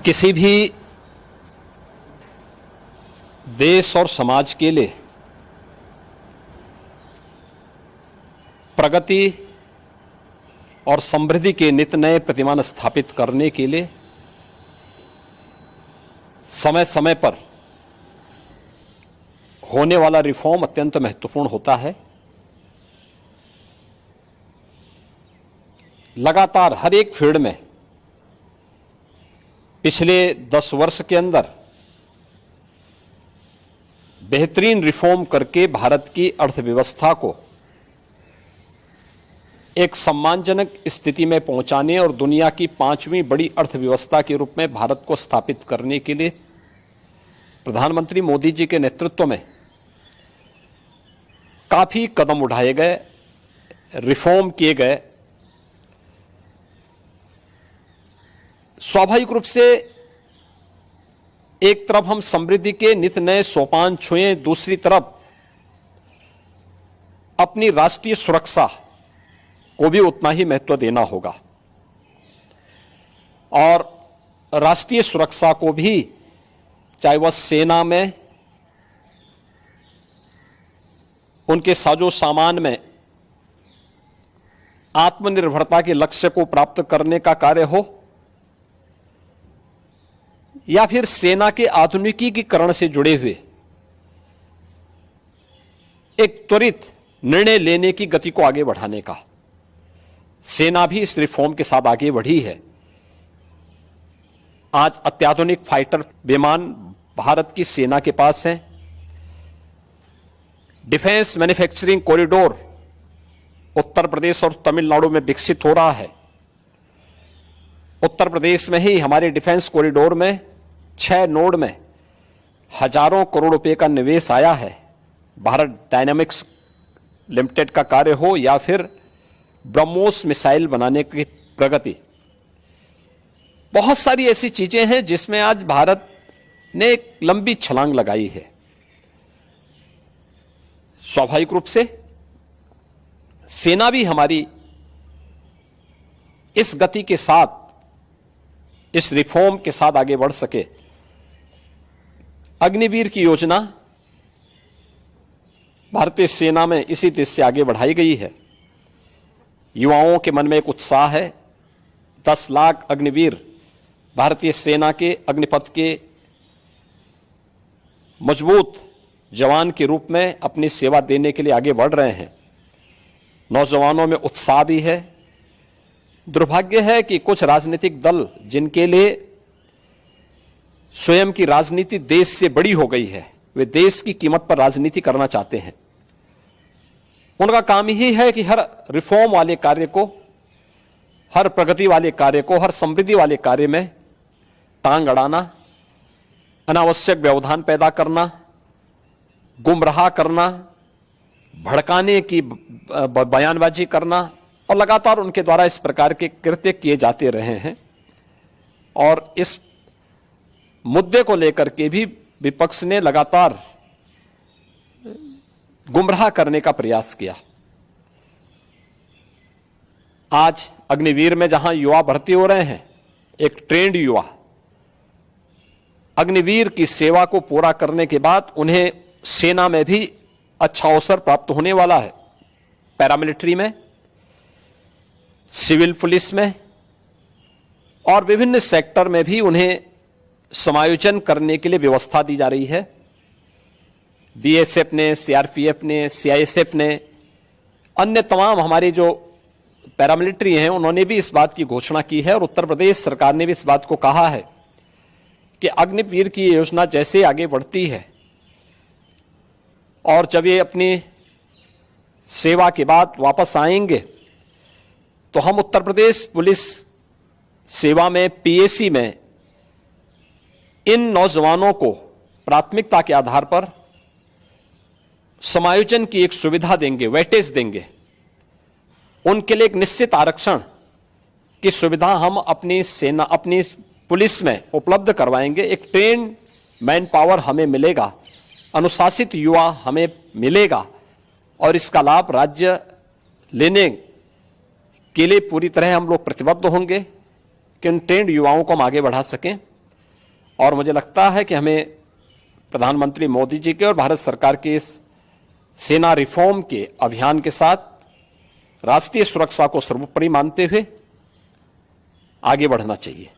किसी भी देश और समाज के लिए प्रगति और समृद्धि के नित नए प्रतिमान स्थापित करने के लिए समय समय पर होने वाला रिफॉर्म अत्यंत महत्वपूर्ण होता है। लगातार हर एक फील्ड में पिछले 10 वर्ष के अंदर बेहतरीन रिफॉर्म करके भारत की अर्थव्यवस्था को एक सम्मानजनक स्थिति में पहुंचाने और दुनिया की 5वीं बड़ी अर्थव्यवस्था के रूप में भारत को स्थापित करने के लिए प्रधानमंत्री मोदी जी के नेतृत्व में काफी कदम उठाए गए, रिफॉर्म किए गए। स्वाभाविक रूप से एक तरफ हम समृद्धि के नित नए सोपान छुए, दूसरी तरफ अपनी राष्ट्रीय सुरक्षा को भी उतना ही महत्व देना होगा और राष्ट्रीय सुरक्षा को भी, चाहे वह सेना में, उनके साजो सामान में आत्मनिर्भरता के लक्ष्य को प्राप्त करने का कार्य हो या फिर सेना के आधुनिकीकरण से जुड़े हुए एक त्वरित निर्णय लेने की गति को आगे बढ़ाने का। सेना भी इस रिफॉर्म के साथ आगे बढ़ी है। आज अत्याधुनिक फाइटर विमान भारत की सेना के पास हैं। Defence manufacturing corridor Uttar Pradesh और तमिलनाडु में विकसित हो रहा है। उत्तर प्रदेश में ही हमारे डिफेंस कॉरिडोर में 6 नोड में हजारों करोड़ रुपए का निवेश आया है। भारत डायनामिक्स लिमिटेड का कार्य हो या फिर ब्रह्मोस मिसाइल बनाने की प्रगति, बहुत सारी ऐसी चीजें हैं जिसमें आज भारत ने एक लंबी छलांग लगाई है। स्वाभाविक रूप से सेना भी हमारी इस गति के साथ, इस रिफॉर्म के साथ आगे बढ़ सके। अग्निवीर की योजना भारतीय सेना में इसी देश से आगे बढ़ाई गई है। युवाओं के मन में एक उत्साह है। 10 लाख अग्निवीर भारतीय सेना के अग्निपथ के मजबूत जवान के रूप में अपनी सेवा देने के लिए आगे बढ़ रहे हैं। नौजवानों में उत्साह भी है। दुर्भाग्य है कि कुछ राजनीतिक दल जिनके लिए स्वयं की राजनीति देश से बड़ी हो गई है, वे देश की कीमत पर राजनीति करना चाहते हैं। उनका काम ही है कि हर रिफॉर्म वाले कार्य को, हर प्रगति वाले कार्य को, हर समृद्धि वाले कार्य में टांग अड़ाना, अनावश्यक व्यवधान पैदा करना, गुमराह करना, भड़काने की बयानबाजी करना, और लगातार उनके द्वारा इस प्रकार के कृत्य किए जाते रहे हैं। और इस मुद्दे को लेकर के भी विपक्ष ने लगातार गुमराह करने का प्रयास किया। आज अग्निवीर में जहां युवा भर्ती हो रहे हैं, एक ट्रेंड युवा अग्निवीर की सेवा को पूरा करने के बाद उन्हें सेना में भी अच्छा अवसर प्राप्त होने वाला है। पैरामिलिट्री में, सिविल पुलिस में और विभिन्न सेक्टर में भी उन्हें समायोजन करने के लिए व्यवस्था दी जा रही है। बीएसएफ ने, सीआरपीएफ ने, सीआईएसएफ ने, अन्य तमाम हमारी जो पैरामिलिट्री हैं, उन्होंने भी इस बात की घोषणा की है और उत्तर प्रदेश सरकार ने भी इस बात को कहा है कि अग्निवीर की योजना जैसे आगे बढ़ती है और जब ये अपनी सेवा के बाद वापस आएंगे तो हम उत्तर प्रदेश पुलिस सेवा में, पीएसी में इन नौजवानों को प्राथमिकता के आधार पर समायोजन की एक सुविधा देंगे, वेटेज देंगे। उनके लिए एक निश्चित आरक्षण की सुविधा हम अपनी सेना, अपनी पुलिस में उपलब्ध करवाएंगे। एक ट्रेन मैन पावर हमें मिलेगा, अनुशासित युवा हमें मिलेगा और इसका लाभ राज्य लेने के लिए पूरी तरह हम लोग प्रतिबद्ध होंगे कि उन ट्रेंड युवाओं को हम आगे बढ़ा सकें। और मुझे लगता है कि हमें प्रधानमंत्री मोदी जी के और भारत सरकार के इस सेना रिफॉर्म के अभियान के साथ राष्ट्रीय सुरक्षा को सर्वोपरि मानते हुए आगे बढ़ना चाहिए।